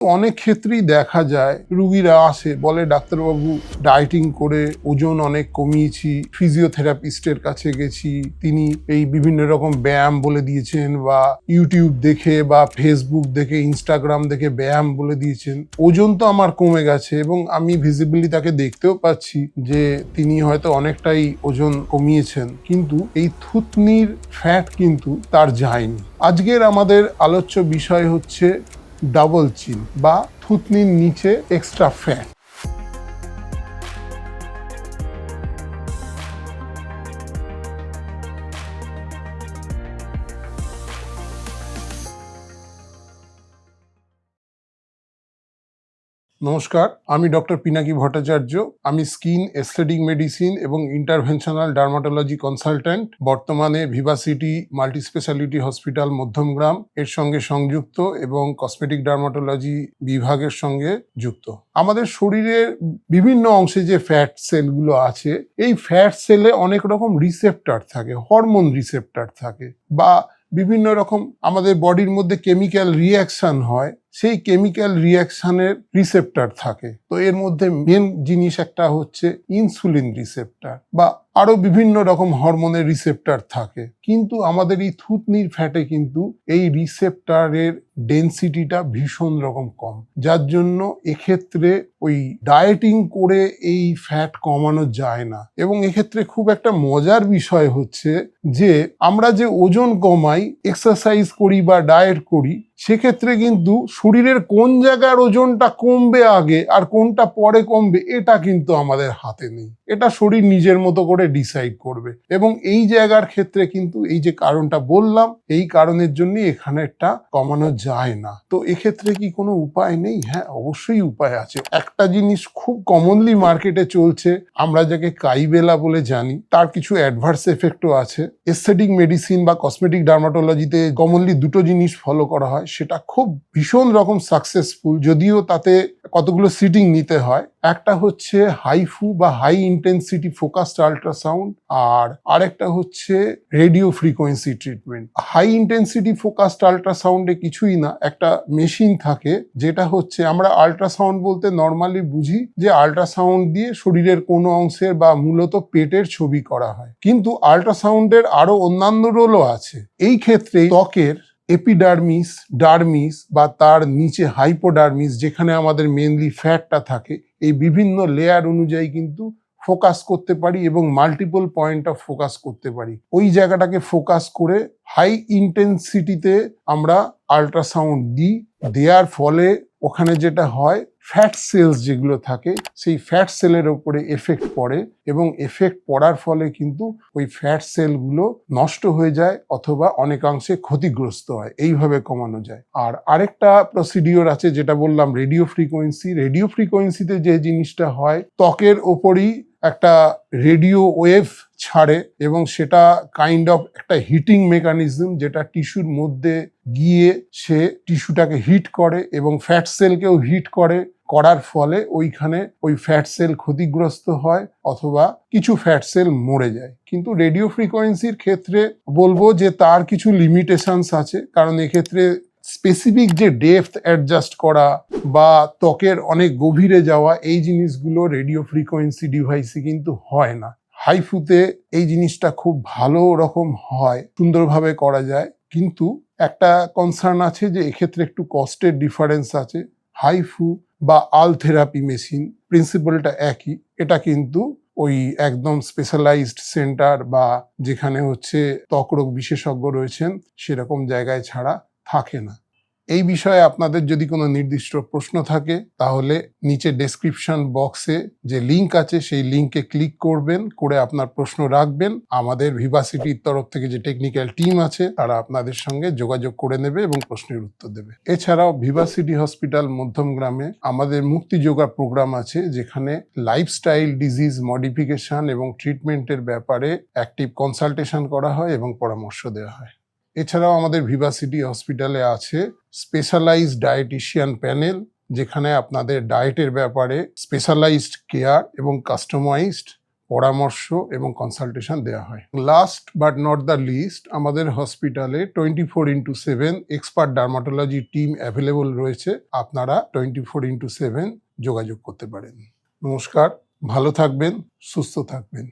অনেক ক্ষেত্রেই দেখা যায় রুগীরা আসে বলে ডাক্তারবাবু ডায়েটিং করে ওজন অনেক কমিয়েছি, ফিজিওথেরাপিস্টের কাছে গেছি, তিনি এই বিভিন্ন রকম ব্যায়াম বলে দিয়েছেন বা ইউটিউব দেখে বা ফেসবুক দেখে ইনস্টাগ্রাম দেখে ব্যায়াম বলে দিয়েছেন। ওজন তো আমার কমে গেছে এবং আমি ভিজিবলি তাকে দেখতেও পাচ্ছি যে তিনি হয়তো অনেকটাই ওজন কমিয়েছেন, কিন্তু এই থুতনির ফ্যাট কিন্তু তার যায়নি। আজকের আমাদের আলোচ্য বিষয় হচ্ছে ডাবল চিন বা থুতনির নিচে এক্সট্রা ফ্যাট। নমস্কার, আমি ডক্টর পিনাকি ভট্টাচার্য। আমি স্কিন এস্থেটিক মেডিসিন এবং ইন্টারভেনশনাল ডার্মাটোলজি কনসালট্যান্ট। বর্তমানে Vivacity multi speciality hospital Madhyamgram এর সঙ্গে সংযুক্ত এবং কসমেটিক ডার্মাটোলজি বিভাগের সঙ্গে যুক্ত। আমাদের শরীরের বিভিন্ন অংশে যে ফ্যাট সেলগুলো আছে, এই ফ্যাট সেলে অনেক রকম রিসেপ্টর থাকে, হরমোন রিসেপ্টর থাকে বা বিভিন্ন রকম আমাদের বডির মধ্যে কেমিক্যাল রিয়াকশন হয়, সেই কেমিক্যাল রিয়াকশনের রিসেপ্টর থাকে। তো এর মধ্যে মেন জিনিস একটা হচ্ছে ইনসুলিন রিসেপ্টর বা আরো বিভিন্ন রকম হরমোনের রিসেপ্টর থাকে। কিন্তু আমাদের এই থুতনির ফ্যাটে কিন্তু এই রিসেপ্টরের ডেনসিটিটা ভীষণ রকম কম, যার জন্য এক্ষেত্রে ওই ডায়েটিং করে এই ফ্যাট কমানো যায় না। এবং এক্ষেত্রে খুব একটা মজার বিষয় হচ্ছে যে আমরা যে ওজন কমাই, এক্সারসাইজ করি বা ডায়েট করি, সেক্ষেত্রে কিন্তু শরীরের কোন জায়গার ওজনটা কমবে আগে আর কোনটা পরে কমবে এটা কিন্তু আমাদের হাতে নেই। এটা শরীর নিজের মতো করে ডিসাইড করবে। এবং এই জায়গার ক্ষেত্রে কিন্তু এই যে কারণটা বললাম, এই কারণের জন্য এখানে একটা কমানো যায় না। তো এক্ষেত্রে কি কোনো উপায় নেই? হ্যাঁ, অবশ্যই উপায় আছে। একটা জিনিস খুব কমনলি মার্কেটে চলছে, আমরা যাকে কাইবেলা বলে জানি, তার কিছু অ্যাডভার্স এফেক্টও আছে। এস্থেটিক মেডিসিন বা কসমেটিক ডার্মাটোলজিতে কমনলি দুটো জিনিস ফলো করা হয়, সেটা খুব ভীষণ রকম সাকসেসফুল, যদিও তাতে কতগুলো সিটিং নিতে হয়। একটা হচ্ছে হাইফু বা হাই ইন্টেন্সিটি ফোকাসড আল্ট্রাসাউন্ড, আর আরেকটা হচ্ছে radio frequency treatment. High intensity focused আল্ট্রাসাউন্ডে কিছুই না, একটা মেশিন থাকে, যেটা হচ্ছে আমরা আল্ট্রাসাউন্ড বলতে নর্মালি বুঝি যে আল্ট্রাসাউন্ড দিয়ে শরীরের কোনো অংশের বা মূলত পেটের ছবি করা হয়, কিন্তু আল্ট্রাসাউন্ডের আরো অন্যান্য রোলও আছে। এই ক্ষেত্রে ত্বকের এপিডার্মিস, ডার্মিস বা তার নিচে হাইপোডার্মিস, যেখানে আমাদের মেনলি ফ্যাটটা থাকে, এই বিভিন্ন লেয়ার অনুযায়ী কিন্তু ফোকাস করতে পারি এবং মাল্টিপল পয়েন্ট অফ ফোকাস করতে পারি। ওই জায়গাটাকে ফোকাস করে হাই ইন্টেন্সিটিতে আমরা আল্ট্রাসাউন্ড দিই। দেওয়ার ফলে ওখানে যেটা হয়, ফ্যাট সেলস যেগুলো থাকে, সেই ফ্যাট সেলের ওপরে এফেক্ট পড়ে এবং এফেক্ট পড়ার ফলে কিন্তু ওই ফ্যাট সেলগুলো নষ্ট হয়ে যায় অথবা অনেকাংশে ক্ষতিগ্রস্ত হয়। এইভাবে কমানো যায়। আর আরেকটা প্রসিডিওর আছে, যেটা বললাম রেডিও ফ্রিকোয়েন্সি। রেডিও ফ্রিকোয়েন্সিতে যে জিনিসটা হয়, ত্বকের ওপরই একটা রেডিও ওয়েভ ছাড়ে এবং সেটা কাইন্ড অফ একটা হিটিং মেকানিজম, যেটা টিস্যুর মধ্যে গিয়ে সে টিস্যুটাকে হিট করে এবং ফ্যাট সেলকেও হিট করার ফলে ওইখানে ওই ফ্যাট সেল ক্ষতিগ্রস্ত হয় অথবা কিছু ফ্যাট সেল মরে যায়। কিন্তু রেডিও ফ্রিকোয়েন্সির ক্ষেত্রে বলবো যে তার কিছু লিমিটেশনস আছে, কারণ এক্ষেত্রে স্পেসিফিক যে ডেপথ অ্যাডজাস্ট করা বা ত্বকের অনেক গভীরে যাওয়া, এই জিনিসগুলো রেডিও ফ্রিকোয়েন্সি ডিভাইসে কিন্তু হয় না। হাইফুতে এই জিনিসটা খুব ভালো রকম হয়, সুন্দরভাবে করা যায়। কিন্তু একটা কনসার্ন আছে যে এক্ষেত্রে একটু কস্টের ডিফারেন্স আছে। হাইফু বা আল থেরাপি মেশিন প্রিন্সিপালটা একই, এটা কিন্তু ওই একদম স্পেশালাইজড সেন্টার বা যেখানে হচ্ছে ত্বকরোগ বিশেষজ্ঞ রয়েছেন সেরকম জায়গায় ছাড়া থাকে না। এই বিষয়ে আপনাদের যদি কোনো নির্দিষ্ট প্রশ্ন থাকে, তাহলে নিচে ডেসক্রিপশন বক্সে যে লিংক আছে, সেই লিংকে ক্লিক করবেন, করে আপনার প্রশ্ন রাখবেন। আমাদের ভিভাসিটির তরফ থেকে যে টেকনিক্যাল টিম আছে, তারা আপনাদের সঙ্গে যোগাযোগ করে নেবে এবং প্রশ্নের উত্তর দেবে। এছাড়াও ভিভাসিটি হসপিটাল মধ্যমগ্রামে আমাদের মুক্তি যোগা প্রোগ্রাম আছে, যেখানে লাইফস্টাইল ডিজিজ মডিফিকেশন এবং ট্রিটমেন্টের ব্যাপারে অ্যাক্টিভ কনসালটেশন করা হয় এবং পরামর্শ দেওয়া হয়। এছাড়াও আমাদের ভিভাসিটি হসপিটালে আছে স্পেশালাইজড ডায়েটিশিয়ান প্যানেল, যেখানে আপনাদের ডায়েটের ব্যাপারে স্পেশালাইজড কেয়ার এবং কাস্টমাইজড পরামর্শ এবং কনসালটেশন দেওয়া হয়। Last but not the least, আমাদের হসপিটালে 24/7 এক্সপার্ট ডার্মাটোলজি টিম অ্যাভেলেবল রয়েছে। আপনারা 24/7 যোগাযোগ করতে পারেন। নমস্কার, ভালো থাকবেন, সুস্থ থাকবেন।